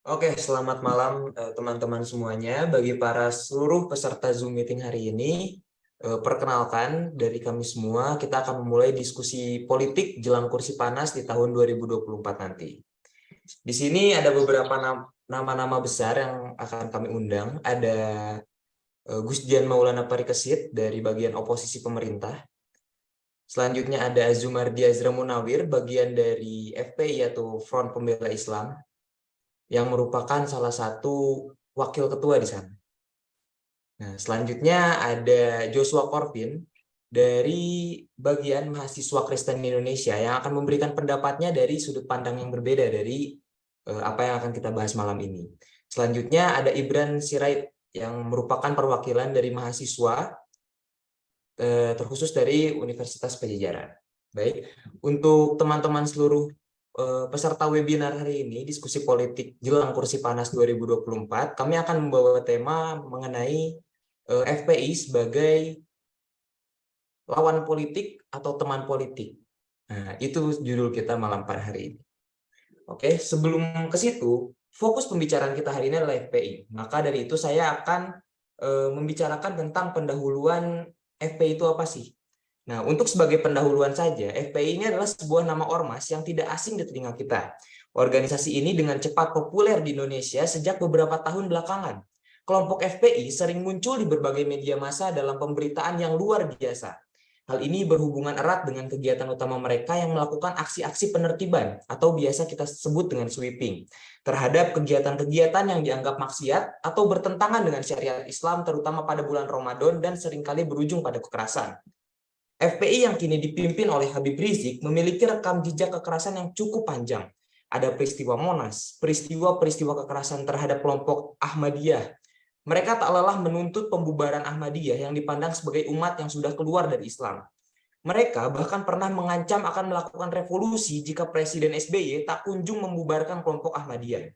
Oke, selamat malam teman-teman semuanya. Bagi para seluruh peserta Zoom meeting hari ini, perkenalkan dari kami semua, kita akan memulai diskusi politik jelang kursi panas di tahun 2024 nanti. Di sini ada beberapa nama-nama besar yang akan kami undang. Ada Gusdian Maulana Parikesit dari bagian oposisi pemerintah. Selanjutnya ada Azumardi Azra Munawir, bagian dari FPI atau Front Pembela Islam, yang merupakan salah satu wakil ketua di sana. Nah, selanjutnya ada Joshua Corvin dari bagian mahasiswa Kristen Indonesia yang akan memberikan pendapatnya dari sudut pandang yang berbeda dari apa yang akan kita bahas malam ini. Selanjutnya ada Ibran Sirait yang merupakan perwakilan dari mahasiswa terkhusus dari Universitas Pajajaran. Baik, untuk teman-teman seluruh peserta webinar hari ini, diskusi politik jelang kursi panas 2024, kami akan membawa tema mengenai FPI sebagai lawan politik atau teman politik. Nah, itu judul kita malam pada hari ini. Oke, sebelum ke situ, fokus pembicaraan kita hari ini adalah FPI. Maka dari itu saya akan membicarakan tentang pendahuluan FPI itu apa sih? Nah, untuk sebagai pendahuluan saja, FPI ini adalah sebuah nama ormas yang tidak asing di telinga kita. Organisasi ini dengan cepat populer di Indonesia sejak beberapa tahun belakangan. Kelompok FPI sering muncul di berbagai media massa dalam pemberitaan yang luar biasa. Hal ini berhubungan erat dengan kegiatan utama mereka yang melakukan aksi-aksi penertiban atau biasa kita sebut dengan sweeping terhadap kegiatan-kegiatan yang dianggap maksiat atau bertentangan dengan syariat Islam terutama pada bulan Ramadan dan seringkali berujung pada kekerasan. FPI yang kini dipimpin oleh Habib Rizik memiliki rekam jejak kekerasan yang cukup panjang. Ada peristiwa Monas, peristiwa-peristiwa kekerasan terhadap kelompok Ahmadiyah. Mereka tak lelah menuntut pembubaran Ahmadiyah yang dipandang sebagai umat yang sudah keluar dari Islam. Mereka bahkan pernah mengancam akan melakukan revolusi jika Presiden SBY tak kunjung membubarkan kelompok Ahmadiyah.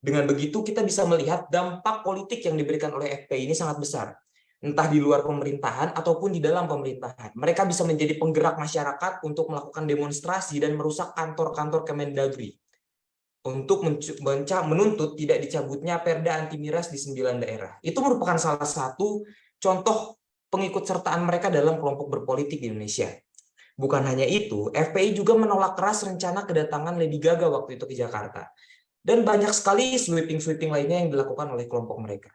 Dengan begitu kita bisa melihat dampak politik yang diberikan oleh FPI ini sangat besar. Entah di luar pemerintahan ataupun di dalam pemerintahan. Mereka bisa menjadi penggerak masyarakat untuk melakukan demonstrasi dan merusak kantor-kantor Kemendagri untuk menuntut tidak dicabutnya perda anti miras di 9 daerah. Itu merupakan salah satu contoh pengikut sertaan mereka dalam kelompok berpolitik di Indonesia. Bukan hanya itu, FPI juga menolak keras rencana kedatangan Lady Gaga waktu itu ke Jakarta. Dan banyak sekali sweeping-sweeping lainnya yang dilakukan oleh kelompok mereka.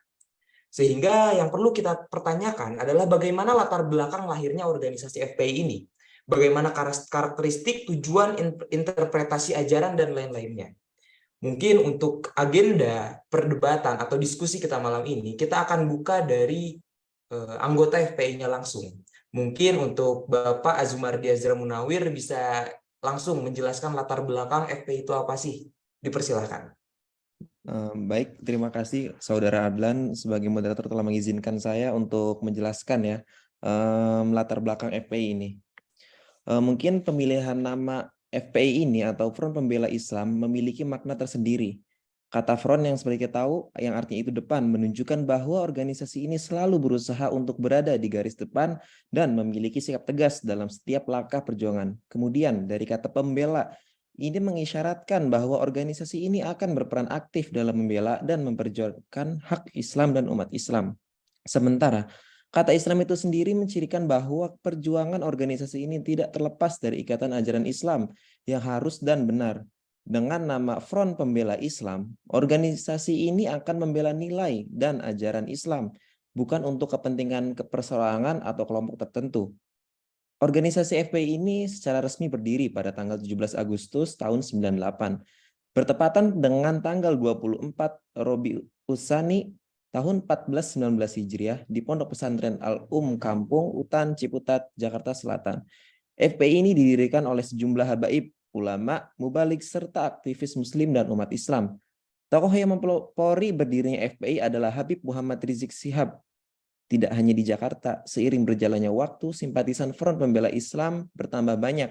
Sehingga yang perlu kita pertanyakan adalah bagaimana latar belakang lahirnya organisasi FPI ini. Bagaimana karakteristik, tujuan, interpretasi ajaran, dan lain-lainnya. Mungkin untuk agenda perdebatan atau diskusi kita malam ini, kita akan buka dari anggota FPI-nya langsung. Mungkin untuk Bapak Azumardi Azra Munawir bisa langsung menjelaskan latar belakang FPI itu apa sih? Dipersilahkan. Baik, terima kasih Saudara Adlan sebagai moderator telah mengizinkan saya untuk menjelaskan ya latar belakang FPI ini. Mungkin pemilihan nama FPI ini atau Front Pembela Islam memiliki makna tersendiri. Kata front yang seperti kita tahu, yang artinya itu depan, menunjukkan bahwa organisasi ini selalu berusaha untuk berada di garis depan dan memiliki sikap tegas dalam setiap langkah perjuangan. Kemudian dari kata pembela, ini mengisyaratkan bahwa organisasi ini akan berperan aktif dalam membela dan memperjuangkan hak Islam dan umat Islam. Sementara kata Islam itu sendiri mencirikan bahwa perjuangan organisasi ini tidak terlepas dari ikatan ajaran Islam yang harus dan benar. Dengan nama Front Pembela Islam, organisasi ini akan membela nilai dan ajaran Islam, bukan untuk kepentingan perseorangan atau kelompok tertentu. Organisasi FPI ini secara resmi berdiri pada tanggal 17 Agustus tahun 98, bertepatan dengan tanggal 24 Robiul Tsani tahun 1419 Hijriah di Pondok Pesantren Al-Um Kampung Utan Ciputat, Jakarta Selatan. FPI ini didirikan oleh sejumlah habaib, ulama, mubalik, serta aktivis muslim dan umat Islam. Tokoh yang mempelopori berdirinya FPI adalah Habib Muhammad Rizik Syihab. Tidak hanya di Jakarta, seiring berjalannya waktu, simpatisan Front Pembela Islam bertambah banyak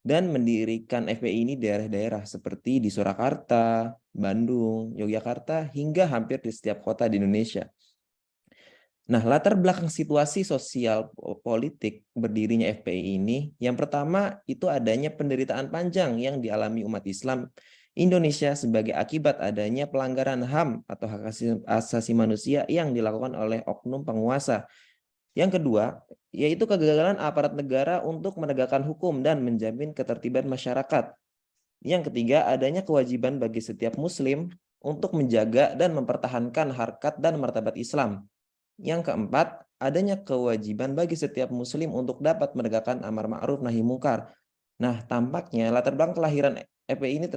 dan mendirikan FPI ini daerah-daerah seperti di Surakarta, Bandung, Yogyakarta, hingga hampir di setiap kota di Indonesia. Nah, latar belakang situasi sosial politik berdirinya FPI ini, yang pertama itu adanya penderitaan panjang yang dialami umat Islam Indonesia sebagai akibat adanya pelanggaran HAM atau hak asasi manusia yang dilakukan oleh oknum penguasa. Yang kedua, yaitu kegagalan aparat negara untuk menegakkan hukum dan menjamin ketertiban masyarakat. Yang ketiga, adanya kewajiban bagi setiap muslim untuk menjaga dan mempertahankan harkat dan martabat Islam. Yang keempat, adanya kewajiban bagi setiap muslim untuk dapat menegakkan amar ma'ruf nahi mungkar. Nah, tampaknya latar belakang kelahiran FPI ini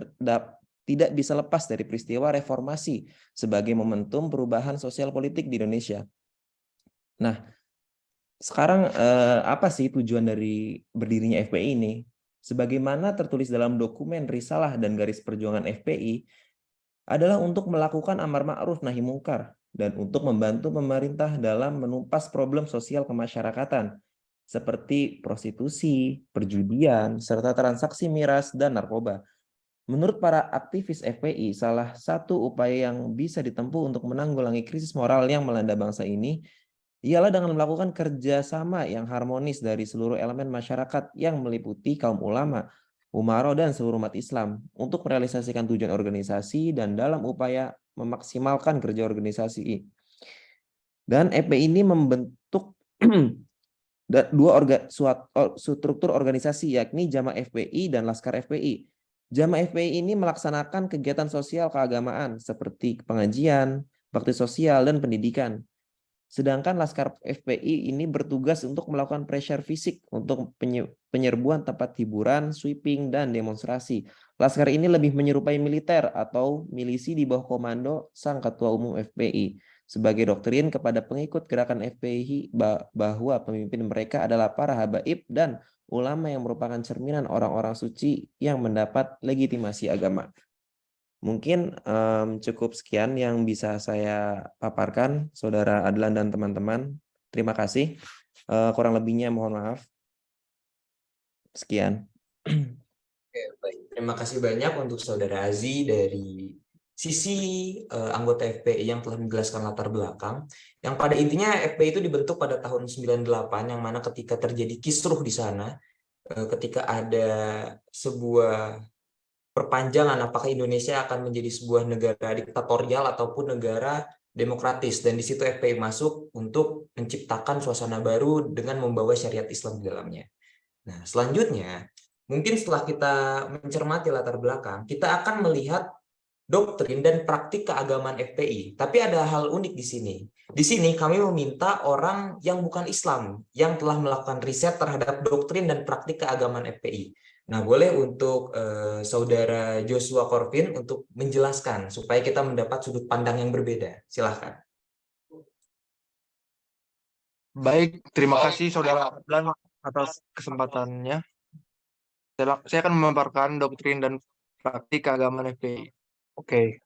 tidak bisa lepas dari peristiwa reformasi sebagai momentum perubahan sosial politik di Indonesia. Nah, sekarang apa sih tujuan dari berdirinya FPI ini? Sebagaimana tertulis dalam dokumen Risalah dan Garis Perjuangan FPI, adalah untuk melakukan amar ma'ruf nahi mungkar dan untuk membantu pemerintah dalam menumpas problem sosial kemasyarakatan seperti prostitusi, perjudian, serta transaksi miras dan narkoba. Menurut para aktivis FPI, salah satu upaya yang bisa ditempuh untuk menanggulangi krisis moral yang melanda bangsa ini ialah dengan melakukan kerjasama yang harmonis dari seluruh elemen masyarakat yang meliputi kaum ulama, umaro, dan seluruh umat Islam untuk merealisasikan tujuan organisasi dan dalam upaya memaksimalkan kerja organisasi. Dan FPI ini membentuk dua struktur organisasi, yakni Jamaah FPI dan Laskar FPI. Jamaah FPI ini melaksanakan kegiatan sosial keagamaan seperti pengajian, bakti sosial, dan pendidikan. Sedangkan Laskar FPI ini bertugas untuk melakukan pressure fisik untuk penyerbuan tempat hiburan, sweeping, dan demonstrasi. Laskar ini lebih menyerupai militer atau milisi di bawah komando Sang Ketua Umum FPI. Sebagai doktrin kepada pengikut gerakan FPI bahwa pemimpin mereka adalah para habaib dan ulama yang merupakan cerminan orang-orang suci yang mendapat legitimasi agama. Mungkin cukup sekian yang bisa saya paparkan, Saudara Adlan dan teman-teman. Terima kasih. Kurang lebihnya mohon maaf. Sekian. Oke, baik. Terima kasih banyak untuk Saudara Azi dari sisi anggota FPI yang telah menjelaskan latar belakang. Yang pada intinya FPI itu dibentuk pada tahun 98, yang mana ketika terjadi kisruh di sana, ketika ada sebuah perpanjangan apakah Indonesia akan menjadi sebuah negara diktatorial ataupun negara demokratis, dan di situ FPI masuk untuk menciptakan suasana baru dengan membawa syariat Islam di dalamnya. Nah, selanjutnya mungkin setelah kita mencermati latar belakang, kita akan melihat doktrin dan praktik keagamaan FPI. Tapi ada hal unik di sini. Di sini kami meminta orang yang bukan Islam yang telah melakukan riset terhadap doktrin dan praktik keagamaan FPI. Nah, boleh untuk Saudara Joshua Corvin untuk menjelaskan supaya kita mendapat sudut pandang yang berbeda. Silahkan. Baik, terima kasih Saudara Adlan atas kesempatannya. Saya akan memaparkan doktrin dan praktik keagamaan FPI. Oke.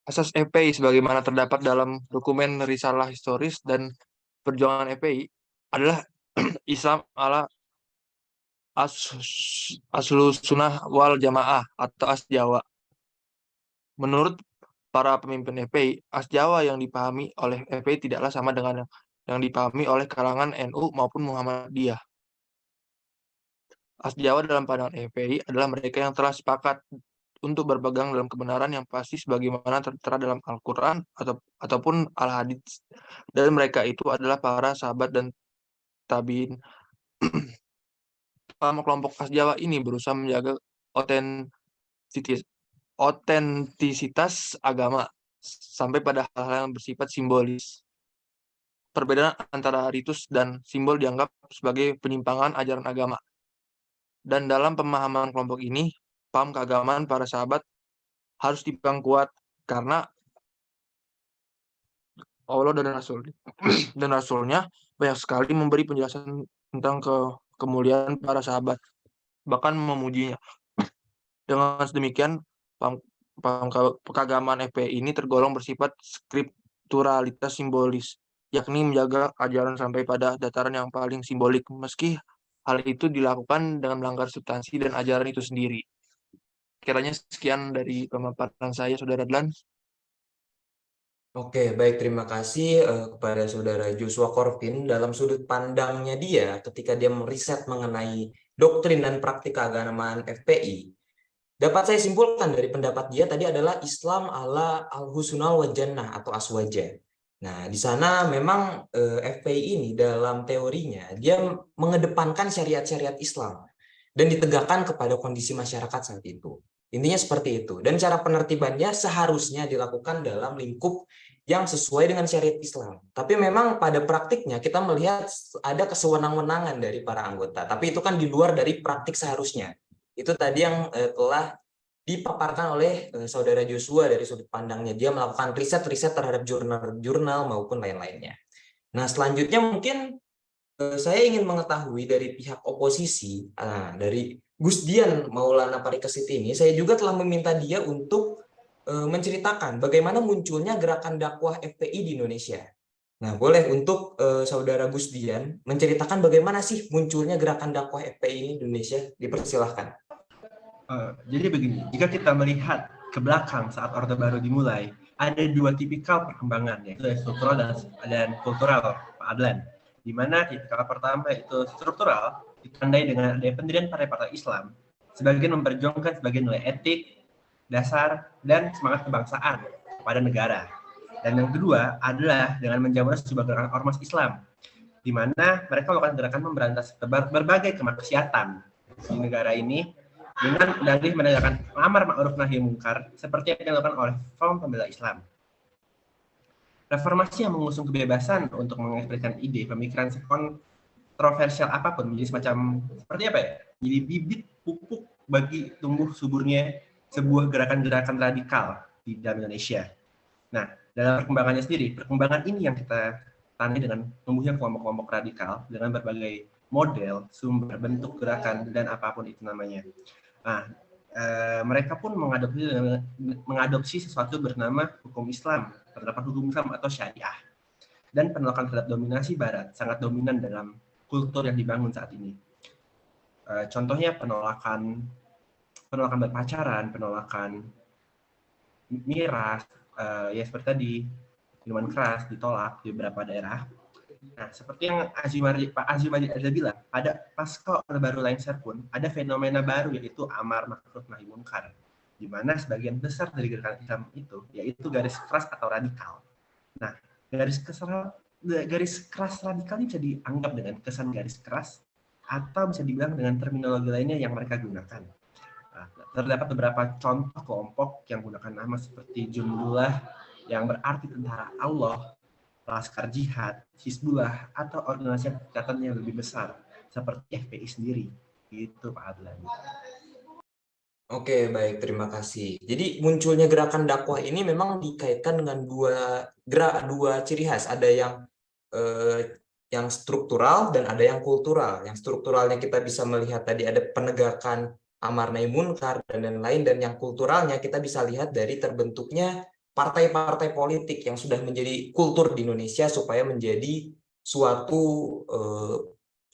Asas FPI sebagaimana terdapat dalam dokumen Risalah Historis dan Perjuangan FPI adalah Islam ala Aslus Sunnah wal Jamaah atau As Jawa. Menurut para pemimpin FPI, As Jawa yang dipahami oleh FPI tidaklah sama dengan yang dipahami oleh kalangan NU maupun Muhammadiyah. As Jawa dalam pandangan FPI adalah mereka yang telah sepakat untuk berpegang dalam kebenaran yang pasti sebagaimana tertera dalam Al-Quran ataupun Al-Hadits. Dan mereka itu adalah para sahabat dan tabiin. Kelompok As Jawa ini berusaha menjaga otentisitas agama sampai pada hal-hal yang bersifat simbolis. Perbedaan antara ritus dan simbol dianggap sebagai penyimpangan ajaran agama. Dan dalam pemahaman kelompok ini, paham keagamaan para sahabat harus dipegang kuat karena Allah dan Rasulnya banyak sekali memberi penjelasan tentang kemuliaan para sahabat, bahkan memujinya. Dengan sedemikian, paham keagamaan FPI ini tergolong bersifat skripturalitas simbolis, yakni menjaga ajaran sampai pada dataran yang paling simbolik, meski hal itu dilakukan dengan melanggar substansi dan ajaran itu sendiri. Kiranya sekian dari pemaparan saya, Saudara Adlan. Oke, baik. Terima kasih kepada Saudara Joshua Corvin dalam sudut pandangnya dia ketika dia meriset mengenai doktrin dan praktik keagamaan FPI. Dapat saya simpulkan dari pendapat dia tadi adalah Islam ala al-husnul wa jannah atau aswaja. Nah, di sana memang FPI ini dalam teorinya dia mengedepankan syariat-syariat Islam dan ditegakkan kepada kondisi masyarakat saat itu. Intinya seperti itu. Dan cara penertibannya seharusnya dilakukan dalam lingkup yang sesuai dengan syariat Islam. Tapi memang pada praktiknya kita melihat ada kesewenang-wenangan dari para anggota. Tapi itu kan di luar dari praktik seharusnya. Itu tadi yang telah dipaparkan oleh saudara Joshua dari sudut pandangnya. Dia melakukan riset-riset terhadap jurnal-jurnal maupun lain-lainnya. Nah, selanjutnya mungkin saya ingin mengetahui dari pihak oposisi, dari Gus Dian Maulana Parikesit ini, saya juga telah meminta dia untuk menceritakan bagaimana munculnya gerakan dakwah FPI di Indonesia. Nah, boleh untuk saudara Gus Dian menceritakan bagaimana sih munculnya gerakan dakwah FPI ini di Indonesia? Dipersilahkan. Jadi begini, jika kita melihat ke belakang saat Orde Baru dimulai, ada dua tipikal perkembangan, yaitu struktural dan kultural, Pak Adlan. Di mana tipikal pertama itu struktural, ditandai dengan adanya pendirian partai-partai Islam, sebagian memperjuangkan sebagai nilai etik, dasar, dan semangat kebangsaan pada negara. Dan yang kedua adalah dengan menjamurnya sebuah gerakan ormas Islam, di mana mereka melakukan gerakan memberantas berbagai kemaksiatan di negara ini dengan dalih menegakkan amar ma'ruf nahi mungkar seperti yang dilakukan oleh Front Pembela Islam. Reformasi yang mengusung kebebasan untuk mengekspresikan ide pemikiran kontroversial apapun menjadi semacam seperti apa ya? Jadi bibit pupuk bagi tumbuh suburnya sebuah gerakan-gerakan radikal di dalam Indonesia. Nah, dalam perkembangannya sendiri, perkembangan ini yang kita tandai dengan tumbuhnya kelompok-kelompok radikal dengan berbagai model, sumber, bentuk gerakan, dan apapun itu namanya. Nah, mereka pun mengadopsi sesuatu bernama hukum Islam, penerapan hukum Islam atau syariah. Dan penolakan terhadap dominasi Barat sangat dominan dalam kultur yang dibangun saat ini. Contohnya penolakan berpacaran, penolakan miras, ya seperti tadi, minuman keras ditolak di beberapa daerah. Nah, seperti yang Pak Azimadi ada bilang, ada pasca Orde Baru lengser pun ada fenomena baru yaitu amar ma'ruf nahi munkar, di mana sebagian besar dari gerakan Islam itu yaitu garis keras atau radikal. Nah, garis keras radikal ini bisa dianggap dengan kesan garis keras atau bisa dibilang dengan terminologi lainnya yang mereka gunakan. Nah, terdapat beberapa contoh kelompok yang menggunakan nama seperti Jundullah yang berarti tentara Allah, Laskar Jihad, Hizbullah, atau organisasi kekuatan yang lebih besar seperti FPI sendiri. Itu Pak Adlan. Oke, baik, terima kasih. Jadi munculnya gerakan dakwah ini memang dikaitkan dengan dua ciri khas. Ada yang struktural dan ada yang kultural. Yang strukturalnya kita bisa melihat tadi ada penegakan amar nahi munkar dan lain-lain, dan yang kulturalnya kita bisa lihat dari terbentuknya partai-partai politik yang sudah menjadi kultur di Indonesia supaya menjadi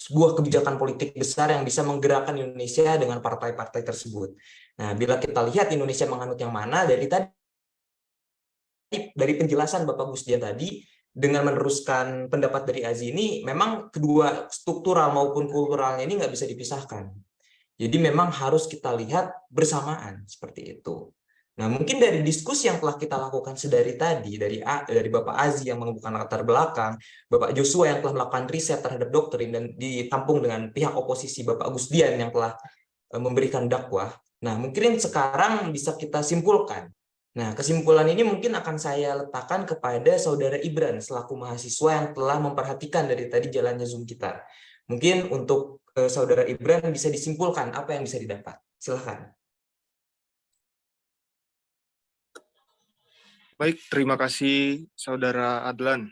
sebuah kebijakan politik besar yang bisa menggerakkan Indonesia dengan partai-partai tersebut. Nah, bila kita lihat Indonesia menganut yang mana, dari penjelasan Bapak Gusdian tadi, dengan meneruskan pendapat dari Azi ini, memang kedua struktural maupun kulturalnya ini nggak bisa dipisahkan. Jadi memang harus kita lihat bersamaan seperti itu. Nah, mungkin dari diskusi yang telah kita lakukan sedari tadi, dari Bapak Azi yang mengembukan latar belakang, Bapak Joshua yang telah melakukan riset terhadap doktrin dan ditampung dengan pihak oposisi Bapak Gusdian yang telah memberikan dakwah. Nah, mungkin sekarang bisa kita simpulkan. Nah, kesimpulan ini mungkin akan saya letakkan kepada Saudara Ibran selaku mahasiswa yang telah memperhatikan dari tadi jalannya Zoom kita. Mungkin untuk Saudara Ibran bisa disimpulkan apa yang bisa didapat. Silakan. Baik, terima kasih Saudara Adlan.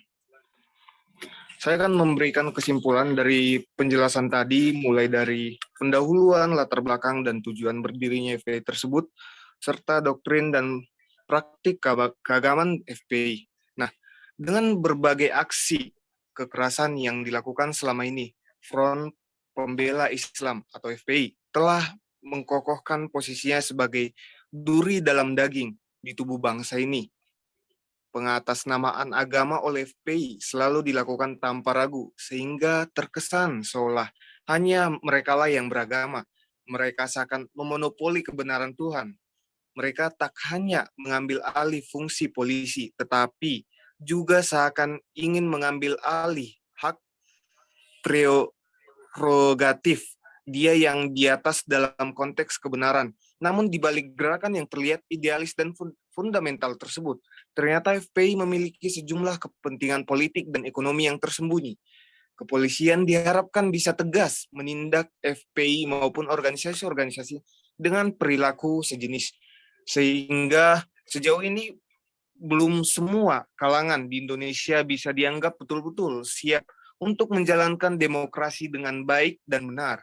Saya akan memberikan kesimpulan dari penjelasan tadi, mulai dari pendahuluan, latar belakang, dan tujuan berdirinya FPI tersebut, serta doktrin dan praktik keagamaan FPI. Nah, dengan berbagai aksi kekerasan yang dilakukan selama ini, Front Pembela Islam atau FPI telah mengkokohkan posisinya sebagai duri dalam daging di tubuh bangsa ini. Pengatasnamaan agama oleh FPI selalu dilakukan tanpa ragu, sehingga terkesan seolah hanya merekalah yang beragama, mereka seakan memonopoli kebenaran Tuhan. Mereka tak hanya mengambil alih fungsi polisi, tetapi juga seakan ingin mengambil alih hak prerogatif dia yang di atas dalam konteks kebenaran. Namun di balik gerakan yang terlihat idealis dan fundamental tersebut, ternyata FPI memiliki sejumlah kepentingan politik dan ekonomi yang tersembunyi. Kepolisian diharapkan bisa tegas menindak FPI maupun organisasi-organisasi dengan perilaku sejenis. Sehingga sejauh ini belum semua kalangan di Indonesia bisa dianggap betul-betul siap untuk menjalankan demokrasi dengan baik dan benar.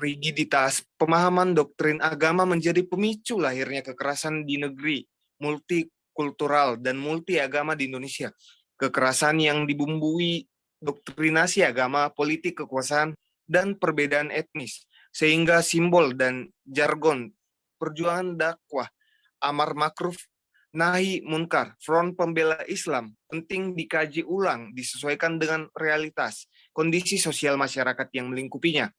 Rigiditas pemahaman doktrin agama menjadi pemicu lahirnya kekerasan di negeri multikultural dan multi agama di Indonesia. Kekerasan yang dibumbui doktrinasi agama, politik kekuasaan, dan perbedaan etnis, sehingga simbol dan jargon perjuangan dakwah, amar makruf, nahi munkar, front pembela Islam penting dikaji ulang, disesuaikan dengan realitas, kondisi sosial masyarakat yang melingkupinya.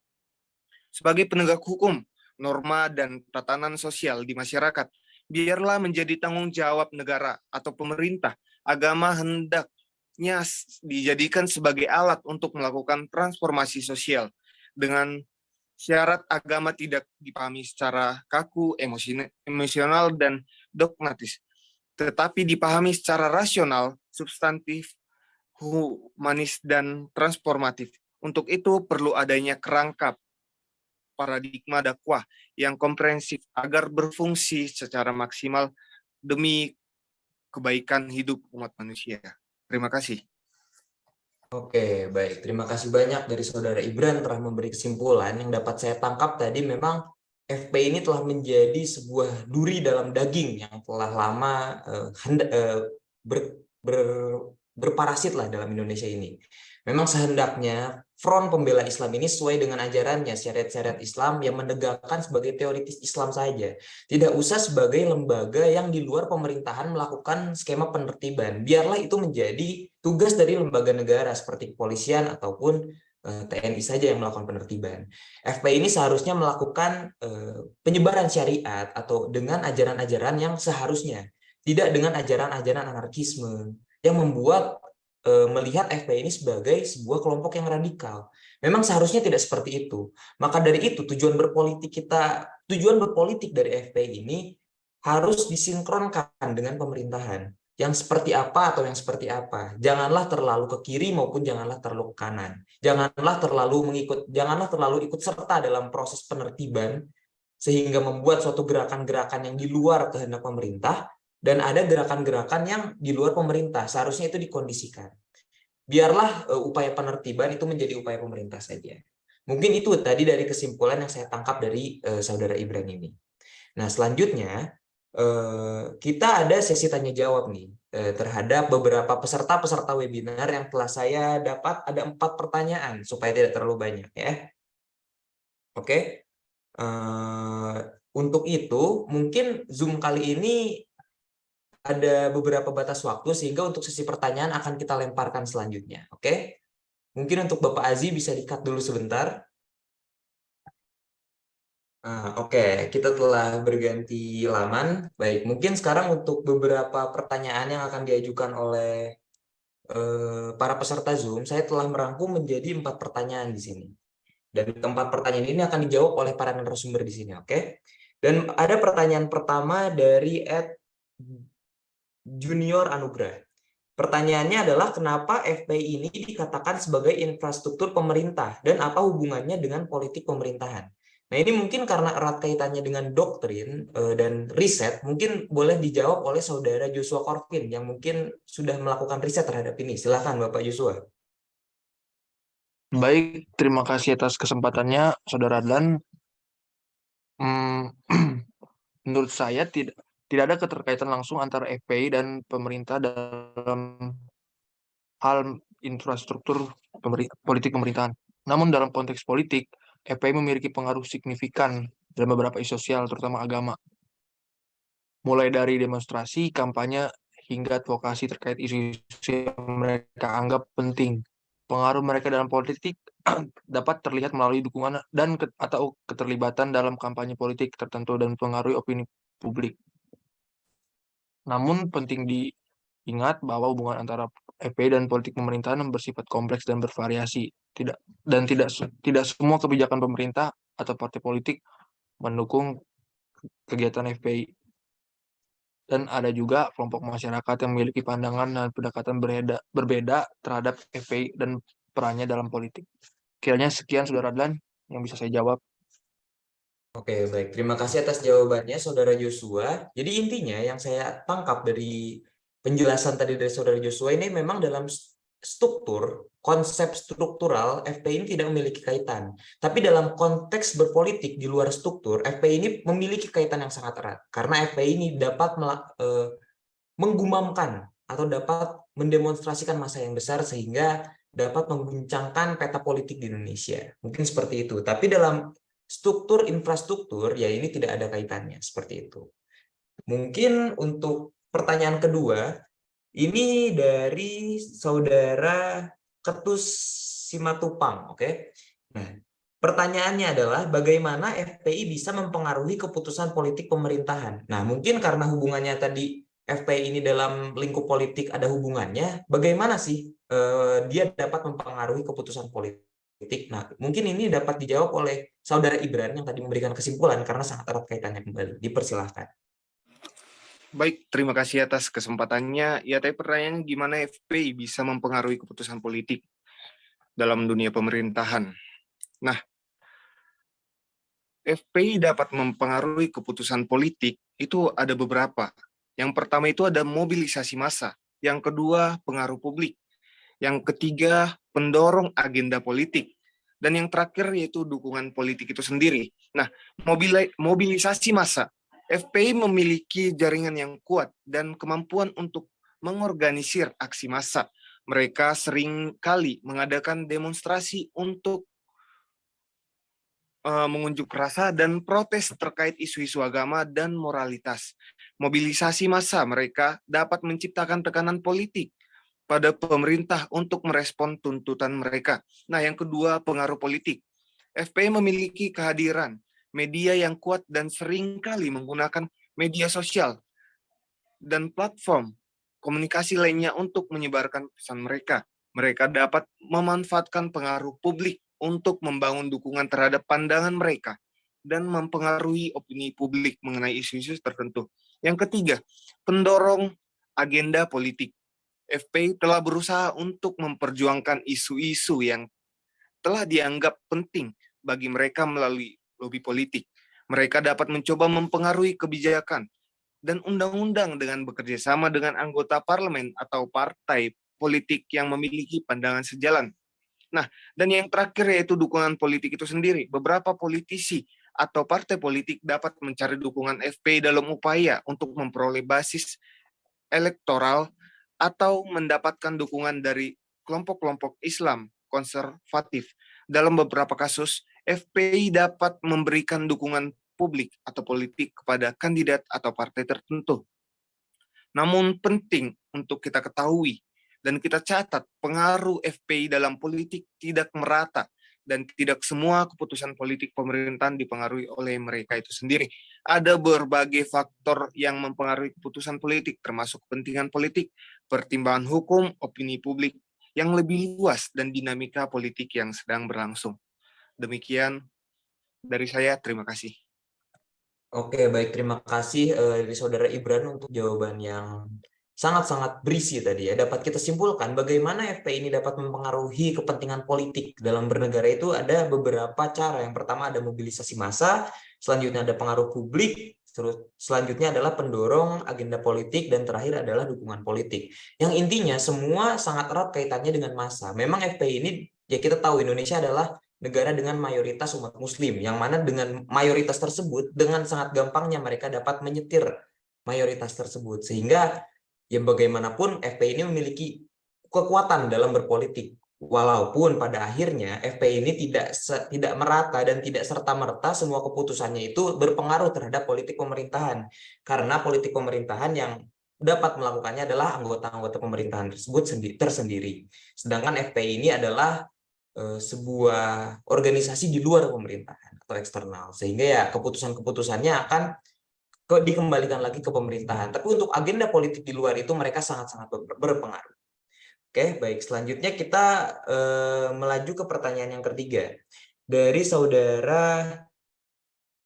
Sebagai penegak hukum, norma dan tatanan sosial di masyarakat, biarlah menjadi tanggung jawab negara atau pemerintah. Agama hendaknya dijadikan sebagai alat untuk melakukan transformasi sosial dengan syarat agama tidak dipahami secara kaku, emosional, dan dogmatis, tetapi dipahami secara rasional, substantif, humanis, dan transformatif. Untuk itu perlu adanya kerangka paradigma dakwah yang komprehensif agar berfungsi secara maksimal demi kebaikan hidup umat manusia. Terima kasih. Oke, baik. Terima kasih banyak dari Saudara Ibran telah memberi kesimpulan. Yang dapat saya tangkap tadi memang FPI ini telah menjadi sebuah duri dalam daging yang telah lama berparasit lah dalam Indonesia ini. Memang sehendaknya Front Pembela Islam ini sesuai dengan ajarannya, syariat-syariat Islam yang menegakkan sebagai teoritis Islam saja. Tidak usah sebagai lembaga yang di luar pemerintahan melakukan skema penertiban. Biarlah itu menjadi tugas dari lembaga negara seperti kepolisian ataupun TNI saja yang melakukan penertiban. FPI ini seharusnya melakukan penyebaran syariat atau dengan ajaran-ajaran yang seharusnya, tidak dengan ajaran-ajaran anarkisme yang membuat melihat FPI ini sebagai sebuah kelompok yang radikal. Memang seharusnya tidak seperti itu. Maka dari itu tujuan berpolitik dari FPI ini harus disinkronkan dengan pemerintahan. Yang seperti apa atau yang seperti apa. Janganlah terlalu ke kiri maupun janganlah terlalu ke kanan. Janganlah terlalu ikut serta dalam proses penertiban sehingga membuat suatu gerakan-gerakan yang di luar kehendak pemerintah. Dan ada gerakan-gerakan yang di luar pemerintah, seharusnya itu dikondisikan. Biarlah upaya penertiban itu menjadi upaya pemerintah saja. Mungkin itu tadi dari kesimpulan yang saya tangkap dari Saudara Ibran ini. Nah, selanjutnya kita ada sesi tanya jawab nih terhadap beberapa peserta webinar yang telah saya dapat. Ada 4 pertanyaan supaya tidak terlalu banyak ya. Oke. Untuk itu mungkin Zoom kali ini ada beberapa batas waktu sehingga untuk sesi pertanyaan akan kita lemparkan selanjutnya. Oke? Mungkin untuk Bapak Azi bisa di-cut dulu sebentar. Oke, kita telah berganti laman. Baik, mungkin sekarang untuk beberapa pertanyaan yang akan diajukan oleh para peserta Zoom, saya telah merangkum menjadi 4 pertanyaan di sini. Dan keempat pertanyaan ini akan dijawab oleh para narasumber di sini, oke? Dan ada pertanyaan pertama dari Junior Anugrah. Pertanyaannya adalah kenapa FPI ini dikatakan sebagai infrastruktur pemerintah dan apa hubungannya dengan politik pemerintahan. Nah, ini mungkin karena erat kaitannya dengan doktrin dan riset, mungkin boleh dijawab oleh Saudara Joshua Corvin yang mungkin sudah melakukan riset terhadap ini. Silakan Bapak Joshua. Baik, terima kasih atas kesempatannya, Saudara Adlan. Menurut saya tidak ada keterkaitan langsung antara FPI dan pemerintah dalam hal infrastruktur politik pemerintahan. Namun dalam konteks politik, FPI memiliki pengaruh signifikan dalam beberapa isu sosial, terutama agama. Mulai dari demonstrasi, kampanye, hingga advokasi terkait isu-isu yang mereka anggap penting. Pengaruh mereka dalam politik dapat terlihat melalui dukungan dan atau keterlibatan dalam kampanye politik tertentu dan mempengaruhi opini publik. Namun penting diingat bahwa hubungan antara FPI dan politik pemerintahan bersifat kompleks dan bervariasi. Tidak semua kebijakan pemerintah atau partai politik mendukung kegiatan FPI. Dan ada juga kelompok masyarakat yang memiliki pandangan dan pendekatan berbeda terhadap FPI dan perannya dalam politik. Kiranya sekian, Saudara Adlan, yang bisa saya jawab. Oke, baik. Terima kasih atas jawabannya, Saudara Joshua. Jadi intinya yang saya tangkap dari penjelasan tadi dari Saudara Joshua ini memang dalam struktur, konsep struktural, FPI ini tidak memiliki kaitan. Tapi dalam konteks berpolitik di luar struktur, FPI ini memiliki kaitan yang sangat erat. Karena FPI ini dapat menggumamkan atau dapat mendemonstrasikan massa yang besar sehingga dapat mengguncangkan peta politik di Indonesia. Mungkin seperti itu. Tapi dalam struktur infrastruktur, ya ini tidak ada kaitannya. Seperti itu. Mungkin untuk pertanyaan kedua, ini dari Saudara Ketus Simatupang. Oke. Nah, pertanyaannya adalah bagaimana FPI bisa mempengaruhi keputusan politik pemerintahan? Nah, mungkin karena hubungannya tadi FPI ini dalam lingkup politik ada hubungannya, bagaimana sih dia dapat mempengaruhi keputusan politik? Nah, mungkin ini dapat dijawab oleh Saudara Ibran yang tadi memberikan kesimpulan karena sangat erat kaitannya kembali. Dipersilahkan. Baik, terima kasih atas kesempatannya. Ya, tapi pertanyaannya gimana FPI bisa mempengaruhi keputusan politik dalam dunia pemerintahan? Nah, FPI dapat mempengaruhi keputusan politik itu ada beberapa. Yang pertama itu ada mobilisasi massa. Yang kedua, pengaruh publik. Yang ketiga, pendorong agenda politik. Dan yang terakhir yaitu dukungan politik itu sendiri. Nah, mobilisasi massa. FPI memiliki jaringan yang kuat dan kemampuan untuk mengorganisir aksi massa. Mereka sering kali mengadakan demonstrasi untuk mengunjuk rasa dan protes terkait isu-isu agama dan moralitas. Mobilisasi massa mereka dapat menciptakan tekanan politik pada pemerintah untuk merespon tuntutan mereka. Nah, yang kedua, pengaruh politik. FPI memiliki kehadiran media yang kuat dan seringkali menggunakan media sosial dan platform komunikasi lainnya untuk menyebarkan pesan mereka. Mereka dapat memanfaatkan pengaruh publik untuk membangun dukungan terhadap pandangan mereka dan mempengaruhi opini publik mengenai isu-isu tertentu. Yang ketiga, pendorong agenda politik. FPI telah berusaha untuk memperjuangkan isu-isu yang telah dianggap penting bagi mereka melalui lobi politik. Mereka dapat mencoba mempengaruhi kebijakan dan undang-undang dengan bekerja sama dengan anggota parlemen atau partai politik yang memiliki pandangan sejalan. Nah, dan yang terakhir yaitu dukungan politik itu sendiri. Beberapa politisi atau partai politik dapat mencari dukungan FPI dalam upaya untuk memperoleh basis elektoral atau mendapatkan dukungan dari kelompok-kelompok Islam konservatif. Dalam beberapa kasus, FPI dapat memberikan dukungan publik atau politik kepada kandidat atau partai tertentu. Namun penting untuk kita ketahui dan kita catat, pengaruh FPI dalam politik tidak merata dan tidak semua keputusan politik pemerintahan dipengaruhi oleh mereka itu sendiri. Ada berbagai faktor yang mempengaruhi keputusan politik, termasuk kepentingan politik, pertimbangan hukum, opini publik yang lebih luas, dan dinamika politik yang sedang berlangsung. Demikian dari saya, terima kasih. Oke, baik. Terima kasih dari Saudara Ibran untuk jawaban yang sangat-sangat berisi tadi ya. Dapat kita simpulkan bagaimana FPI ini dapat mempengaruhi kepentingan politik dalam bernegara itu ada beberapa cara. Yang pertama ada mobilisasi massa, selanjutnya ada pengaruh publik, terus selanjutnya adalah pendorong agenda politik, dan terakhir adalah dukungan politik. Yang intinya semua sangat erat kaitannya dengan massa. Memang FPI ini, ya kita tahu Indonesia adalah negara dengan mayoritas umat muslim, yang mana dengan mayoritas tersebut, dengan sangat gampangnya mereka dapat menyetir mayoritas tersebut. Sehingga ya bagaimanapun FPI ini memiliki kekuatan dalam berpolitik. Walaupun pada akhirnya FPI ini tidak merata dan tidak serta-merta semua keputusannya itu berpengaruh terhadap politik pemerintahan. Karena politik pemerintahan yang dapat melakukannya adalah anggota-anggota pemerintahan tersebut tersendiri. Sedangkan FPI ini adalah sebuah organisasi di luar pemerintahan atau eksternal, sehingga ya keputusan-keputusannya akan dikembalikan lagi ke pemerintahan. Tapi untuk agenda politik di luar itu mereka sangat-sangat berpengaruh. Oke, baik. Selanjutnya kita melaju ke pertanyaan yang ketiga dari saudara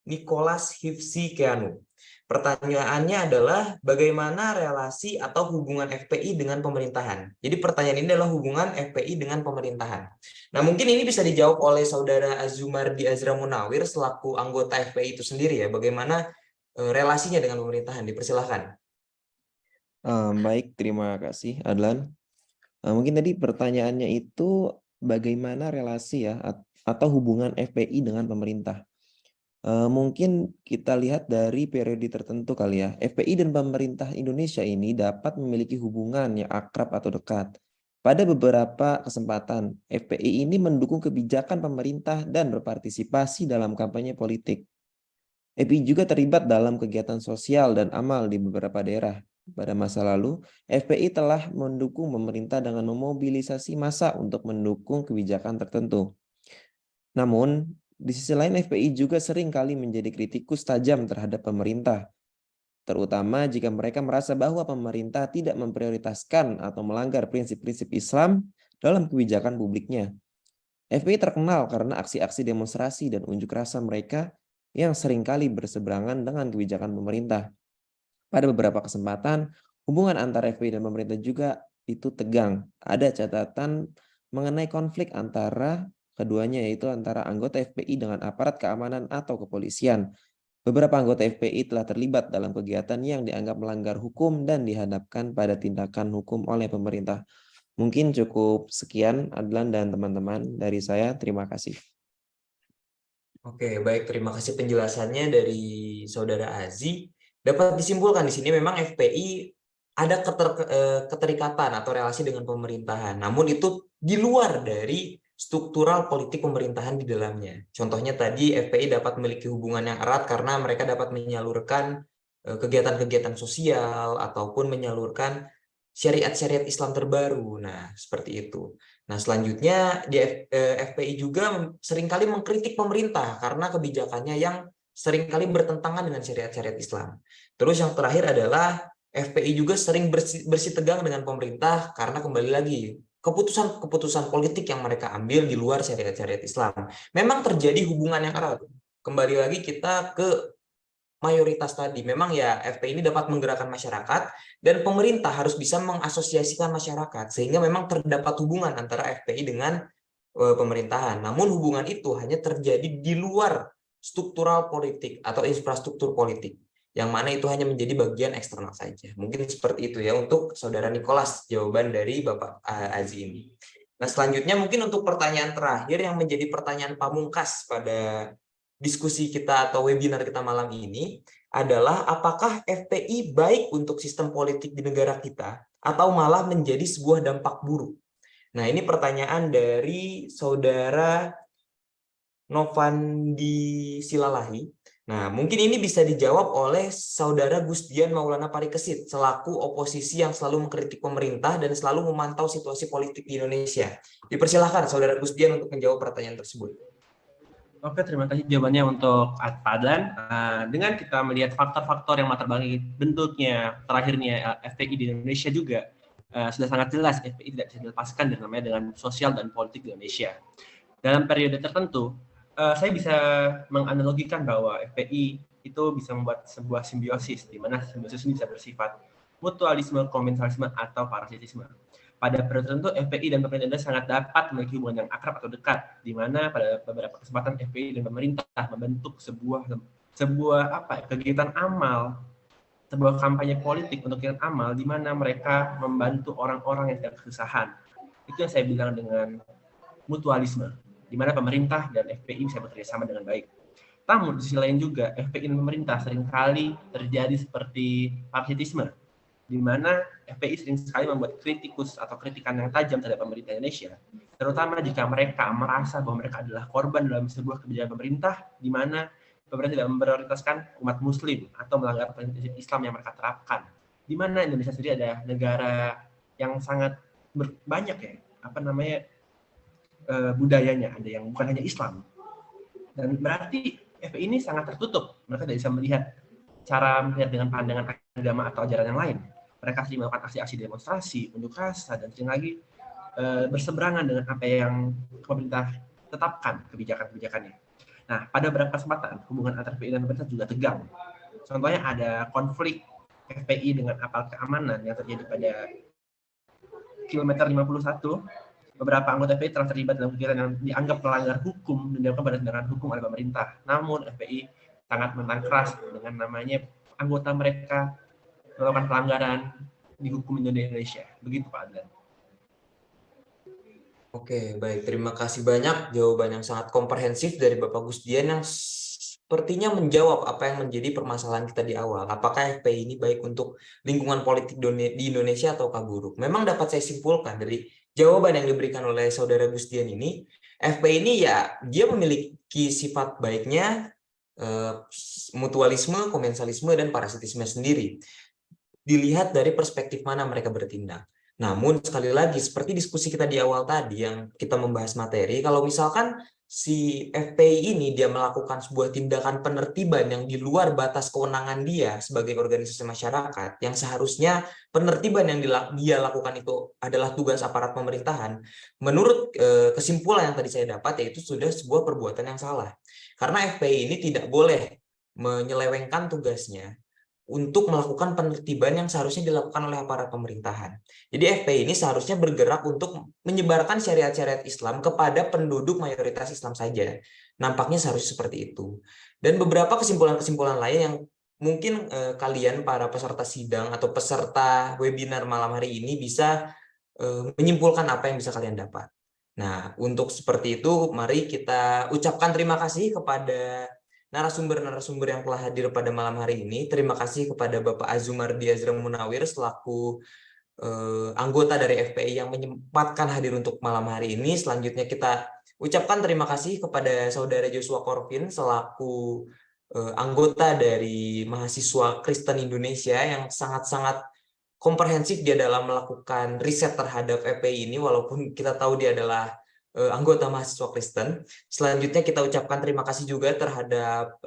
Nicholas Hifsi Keanu. Pertanyaannya adalah bagaimana relasi atau hubungan FPI dengan pemerintahan. Jadi pertanyaan ini adalah hubungan FPI dengan pemerintahan. Nah, mungkin ini bisa dijawab oleh saudara Azumardi Azra Munawir selaku anggota FPI itu sendiri ya. Bagaimana relasinya dengan pemerintahan? Dipersilahkan. Baik, terima kasih Adlan. Mungkin tadi pertanyaannya itu bagaimana relasi ya atau hubungan FPI dengan pemerintah. Mungkin kita lihat dari periode tertentu kali ya. FPI dan pemerintah Indonesia ini dapat memiliki hubungan yang akrab atau dekat. Pada beberapa kesempatan, FPI ini mendukung kebijakan pemerintah dan berpartisipasi dalam kampanye politik. FPI juga terlibat dalam kegiatan sosial dan amal di beberapa daerah. Pada masa lalu, FPI telah mendukung pemerintah dengan memobilisasi massa untuk mendukung kebijakan tertentu. Namun, di sisi lain FPI juga sering kali menjadi kritikus tajam terhadap pemerintah, terutama jika mereka merasa bahwa pemerintah tidak memprioritaskan atau melanggar prinsip-prinsip Islam dalam kebijakan publiknya. FPI terkenal karena aksi-aksi demonstrasi dan unjuk rasa mereka yang seringkali berseberangan dengan kebijakan pemerintah. Pada beberapa kesempatan, hubungan antara FPI dan pemerintah juga itu tegang. Ada catatan mengenai konflik antara keduanya, yaitu antara anggota FPI dengan aparat keamanan atau kepolisian. Beberapa anggota FPI telah terlibat dalam kegiatan yang dianggap melanggar hukum dan dihadapkan pada tindakan hukum oleh pemerintah. Mungkin cukup sekian Adlan dan teman-teman dari saya. Terima kasih. Oke, baik. Terima kasih penjelasannya dari saudara Azi. Dapat disimpulkan di sini memang FPI ada keterikatan atau relasi dengan pemerintahan. Namun itu di luar dari struktural politik pemerintahan di dalamnya. Contohnya tadi FPI dapat memiliki hubungan yang erat karena mereka dapat menyalurkan kegiatan-kegiatan sosial ataupun menyalurkan syariat-syariat Islam terbaru. Nah, seperti itu. Nah, selanjutnya di FPI juga seringkali mengkritik pemerintah karena kebijakannya yang seringkali bertentangan dengan syariat-syariat Islam. Terus yang terakhir adalah FPI juga sering bersitegang dengan pemerintah karena kembali lagi keputusan-keputusan politik yang mereka ambil di luar syariat-syariat Islam. Memang terjadi hubungan yang erat. Kembali lagi kita ke mayoritas tadi. Memang ya FPI ini dapat menggerakkan masyarakat dan pemerintah harus bisa mengasosiasikan masyarakat sehingga memang terdapat hubungan antara FPI dengan pemerintahan. Namun hubungan itu hanya terjadi di luar struktural politik atau infrastruktur politik, yang mana itu hanya menjadi bagian eksternal saja. Mungkin seperti itu ya untuk saudara Nicholas jawaban dari Bapak Azi ini. Nah, selanjutnya mungkin untuk pertanyaan terakhir yang menjadi pertanyaan pamungkas pada diskusi kita atau webinar kita malam ini adalah apakah FPI baik untuk sistem politik di negara kita atau malah menjadi sebuah dampak buruk? Nah, ini pertanyaan dari saudara Novandi Silalahi. Nah, mungkin ini bisa dijawab oleh saudara Gusdian Maulana Parikesit selaku oposisi yang selalu mengkritik pemerintah dan selalu memantau situasi politik di Indonesia. Dipersilahkan saudara Gusdian untuk menjawab pertanyaan tersebut. Oke, terima kasih jawabannya untuk Pak Adlan. Dengan kita melihat faktor-faktor yang latar belakang bentuknya, terakhirnya FPI di Indonesia juga sudah sangat jelas FPI tidak bisa dilepaskan dengan sosial dan politik di Indonesia. Dalam periode tertentu, saya bisa menganalogikan bahwa FPI itu bisa membuat sebuah simbiosis, di mana simbiosis ini bisa bersifat mutualisme, komensalisme, atau parasitisme. Pada periode tertentu, FPI dan pemerintah Indonesia sangat dapat memiliki hubungan yang akrab atau dekat, di mana pada beberapa kesempatan FPI dan pemerintah membentuk sebuah kegiatan amal, sebuah kampanye politik untuk kegiatan amal, di mana mereka membantu orang-orang yang sedang kesusahan. Itu yang saya bilang dengan mutualisme, di mana pemerintah dan FPI bisa bekerja sama dengan baik. Namun di sisi lain juga FPI dan pemerintah seringkali terjadi seperti parasitisme, di mana FPI sering sekali membuat kritikus atau kritikan yang tajam terhadap pemerintah Indonesia, terutama jika mereka merasa bahwa mereka adalah korban dalam sebuah kebijakan pemerintah, di mana pemerintah tidak memprioritaskan umat Muslim atau melanggar prinsip Islam yang mereka terapkan. Di mana Indonesia sendiri ada negara yang sangat banyak budayanya, ada yang bukan hanya Islam. Dan berarti FPI ini sangat tertutup. Mereka tidak bisa melihat cara melihat dengan pandangan agama atau ajaran yang lain. Mereka sering melakukan aksi-aksi demonstrasi, unjuk rasa, dan sering lagi berseberangan dengan apa yang pemerintah tetapkan kebijakan-kebijakannya. Nah, pada beberapa kesempatan hubungan antara FPI dan pemerintah juga tegang. Contohnya ada konflik FPI dengan aparat keamanan yang terjadi pada kilometer 51. Beberapa anggota FPI telah terlibat dalam kegiatan yang dianggap melanggar hukum dan dilakukan berdasarkan hukum oleh pemerintah. Namun FPI sangat menentang keras dengan namanya anggota mereka melakukan pelanggaran di hukum Indonesia. Begitu Pak Adlan. Oke, baik. Terima kasih banyak jawaban yang sangat komprehensif dari Bapak Gusdian yang sepertinya menjawab apa yang menjadi permasalahan kita di awal. Apakah FPI ini baik untuk lingkungan politik di Indonesia ataukah buruk? Memang dapat saya simpulkan dari jawaban yang diberikan oleh Saudara Gusdian ini, FPI ini ya dia memiliki sifat baiknya mutualisme, komensalisme, dan parasitisme sendiri. Dilihat dari perspektif mana mereka bertindak. Namun sekali lagi seperti diskusi kita di awal tadi yang kita membahas materi, kalau misalkan si FPI ini dia melakukan sebuah tindakan penertiban yang di luar batas kewenangan dia sebagai organisasi masyarakat, yang seharusnya penertiban yang dia lakukan itu adalah tugas aparat pemerintahan, menurut kesimpulan yang tadi saya dapat yaitu sudah sebuah perbuatan yang salah. Karena FPI ini tidak boleh menyelewengkan tugasnya untuk melakukan penertiban yang seharusnya dilakukan oleh aparat pemerintahan. Jadi FPI ini seharusnya bergerak untuk menyebarkan syariat-syariat Islam kepada penduduk mayoritas Islam saja. Nampaknya seharusnya seperti itu. Dan beberapa kesimpulan-kesimpulan lain yang mungkin kalian para peserta sidang atau peserta webinar malam hari ini bisa menyimpulkan apa yang bisa kalian dapat. Nah, untuk seperti itu, mari kita ucapkan terima kasih kepada narasumber-narasumber yang telah hadir pada malam hari ini. Terima kasih kepada Bapak Azumardi Azra Munawir selaku anggota dari FPI yang menyempatkan hadir untuk malam hari ini. Selanjutnya kita ucapkan terima kasih kepada Saudara Joshua Corvin selaku anggota dari mahasiswa Kristen Indonesia yang sangat-sangat komprehensif dia dalam melakukan riset terhadap FPI ini, walaupun kita tahu dia adalah anggota mahasiswa Kristen. Selanjutnya kita ucapkan terima kasih juga terhadap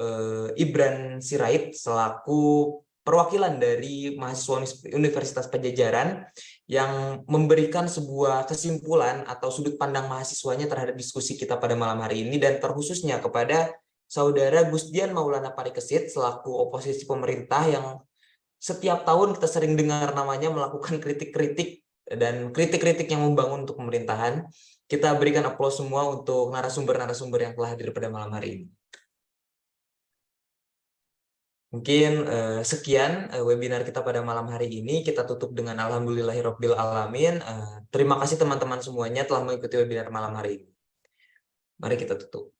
Ibran Sirait selaku perwakilan dari mahasiswa Universitas Pajajaran yang memberikan sebuah kesimpulan atau sudut pandang mahasiswanya terhadap diskusi kita pada malam hari ini, dan terkhususnya kepada Saudara Gusdian Maulana Parikesit selaku oposisi pemerintah yang setiap tahun kita sering dengar namanya melakukan kritik-kritik dan kritik-kritik yang membangun untuk pemerintahan. Kita berikan aplaus semua untuk narasumber-narasumber yang telah hadir pada malam hari ini. Mungkin sekian webinar kita pada malam hari ini. Kita tutup dengan alhamdulillahirabbil alamin. Terima kasih teman-teman semuanya telah mengikuti webinar malam hari ini. Mari kita tutup.